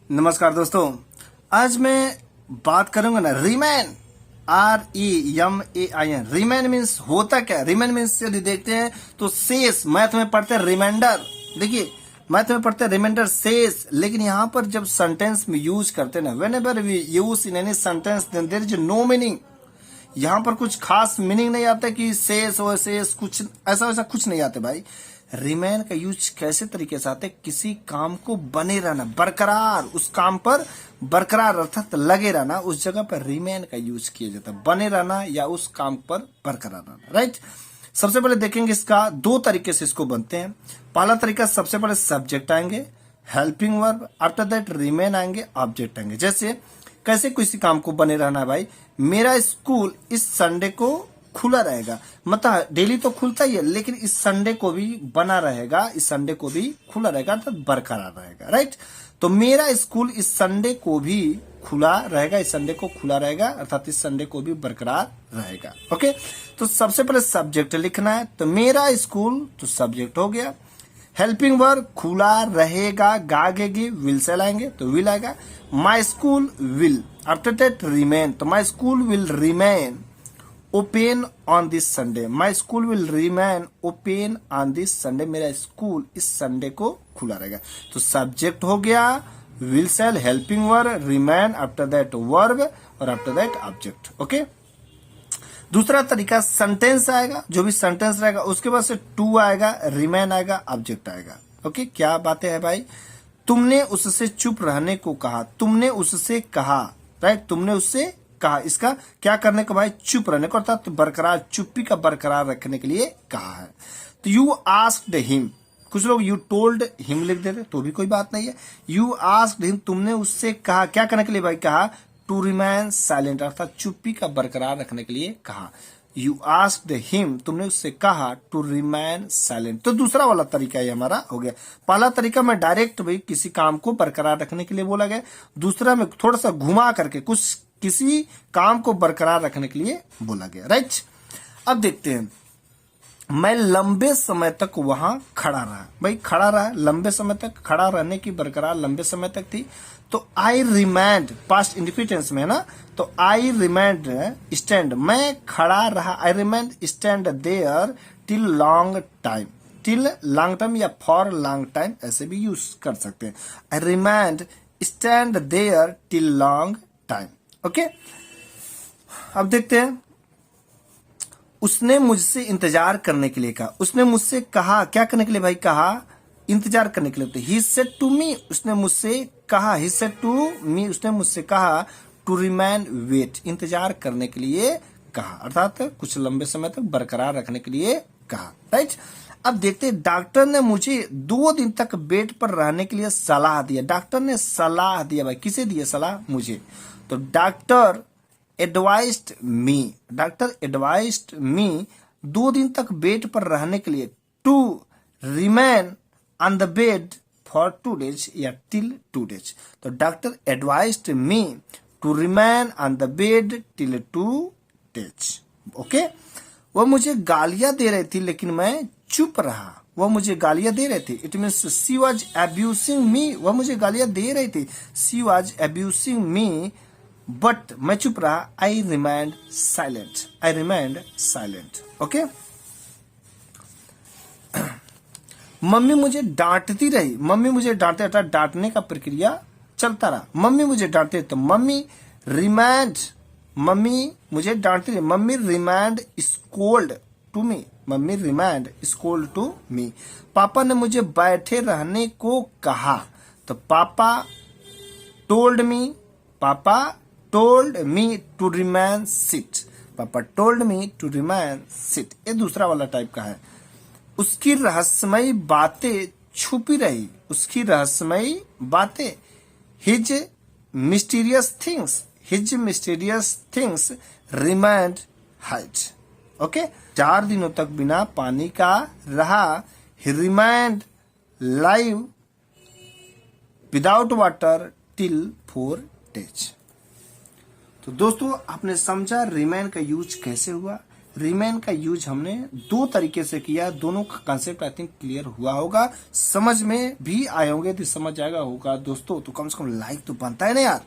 नमस्कार दोस्तों, आज मैं बात करूंगा ना रिमेन REMAIN। रिमेन मीन्स होता क्या? रिमेन मीन्स यदि देखते हैं तो शेष, मैथ में पढ़ते हैं रिमाइंडर। देखिए मैथ में पढ़ते हैं रिमाइंडर शेष, लेकिन यहाँ पर जब सेंटेंस में यूज करते हैं ना, whenever we use in any sentence then there is no meaning. यहाँ पर कुछ खास मीनिंग नहीं आता कि शेष और शेष कुछ ऐसा वैसा कुछ नहीं आते भाई। रिमेन का यूज कैसे तरीके से आते? किसी काम को बने रहना, बरकरार, उस काम पर बरकरार अर्थात लगे रहना, उस जगह पर रिमेन का यूज किया जाता है। बने रहना या उस काम पर बरकरार रहना, राइट। सबसे पहले देखेंगे इसका दो तरीके से इसको बनते हैं। पहला तरीका, सबसे पहले सब्जेक्ट आएंगे, helping verb, after that remain आएंगे, ऑब्जेक्ट आएंगे। जैसे कैसे किसी काम को बने रहना है भाई, मेरा स्कूल इस संडे को खुला रहेगा, मतलब डेली तो खुलता ही है लेकिन इस संडे को भी बना रहेगा, इस संडे को भी खुला रहेगा अर्थात बरकरार रहेगा, राइट। तो मेरा स्कूल इस संडे को भी खुला रहेगा, इस संडे को खुला रहेगा अर्थात इस संडे को भी बरकरार रहेगा। ओके, तो सबसे पहले सब्जेक्ट लिखना है, तो मेरा स्कूल तो सब्जेक्ट हो गया। हेल्पिंग वर्ब खुला रहेगा, गागेगी, विल से लाएंगे तो विल आएगा। My school will, after that remain, तो my school will remain open on this Sunday. My school will remain open on this Sunday, मेरा स्कूल इस संडे को खुला रहेगा। तो सब्जेक्ट हो गया, will sell, helping verb, remain, after that verb और आफ्टर दैट ऑब्जेक्ट। ओके, दूसरा तरीका सेंटेंस आएगा, जो भी सेंटेंस रहेगा उसके बाद से टू आएगा, रिमेन आएगा, ऑब्जेक्ट आएगा। ओके, क्या बातें है भाई? तुमने उससे चुप रहने को कहा, तुमने उससे कहा, राइट, तुमने उससे कहा, इसका क्या करने को भाई? चुप रहने को, अर्थात बरकरार, चुप्पी का बरकरार रखने के लिए कहा है। तो यू आस्क्ड हिम, कुछ लोग यू टोल्ड हिम लिख देते तो भी कोई बात नहीं है। यू आस्क्ड हिम, तुमने उससे कहा, क्या करने के लिए भाई? कहा टू रिमेन साइलेंट, अर्थात चुप्पी का बरकरार रखने के लिए कहा। यू आस्क्ड हिम, तुमने उससे कहा टू रिमेन साइलेंट। तो दूसरा वाला तरीका ये हमारा हो गया। पहला तरीका में डायरेक्ट भाई किसी काम को बरकरार रखने के लिए बोला गया, दूसरा में थोड़ा सा घुमा करके कुछ किसी काम को बरकरार रखने के लिए बोला गया, राइट। अब देखते हैं, मैं लंबे समय तक वहां खड़ा रहा। भाई खड़ा रहा, लंबे समय तक खड़ा रहने की बरकरार लंबे समय तक थी, तो आई रिमेंड, पास्ट इंडिफिटेंस में है ना, तो आई रिमेंड स्टैंड, मैं खड़ा रहा, I remained stand there till long time, till long time या फॉर लॉन्ग टाइम ऐसे भी यूज कर सकते हैं। I remained stand there till long time. Okay, अब देखते हैं, उसने मुझसे इंतजार करने के लिए कहा, उसने मुझसे कहा, क्या करने के लिए भाई? कहा इंतजार करने के लिए। तो ही सेड टू मी, उसने मुझसे कहा, ही सेड टू मी, उसने मुझसे कहा टू रिमेन वेट, इंतजार करने के लिए कहा, अर्थात कुछ लंबे समय तक बरकरार रखने के लिए कहा, राइट। अब देखते हैं, डॉक्टर ने मुझे 2 दिन तक बेड पर रहने के लिए सलाह दिया। डॉक्टर ने सलाह दिया भाई, किसे दिया सलाह? मुझे। तो doctor advised me, doctor advised me 2 दिन तक बेड पर रहने के लिए, to remain on the bed for 2 days या टिल 2 days। तो doctor advised me to remain on the bed till 2 days। Okay, वह मुझे गालियां दे रही थी लेकिन मैं चुप रहा। वह मुझे गालियां दे रहे थे, it means she was abusing me, वह मुझे गालियां दे रही थी, she was abusing me but मैं चुप रहा, I remind silent, I remind silent. Okay, mummy मुझे डांटती रही, मम्मी मुझे डांटते, अर्थात डांटने का प्रक्रिया चलता रहा। मम्मी मुझे डांटते, तो मम्मी रिमाइंड, मम्मी मुझे डांटती रही, mummy remind scold to me, mummy remind scold to me. Papa ने मुझे बैठे रहने को कहा, तो पापा told me, papa told me to remain sit, papa told me to remain sit. ये दूसरा वाला टाइप का है। उसकी रहस्यमयी बातें छुपी रही, उसकी रहस्यमयी बातें, his mysterious things, his mysterious things remained hide. Okay, 4 दिनों तक बिना पानी का रहा, ही remained live without water till 4 days। तो दोस्तों आपने समझा रिमेन का यूज कैसे हुआ। रिमेन का यूज हमने दो तरीके से किया, दोनों का कंसेप्ट आई थिंक क्लियर हुआ होगा, समझ में भी आए होंगे। तो समझ आएगा होगा दोस्तों तो कम से कम लाइक तो बनता है ना यार।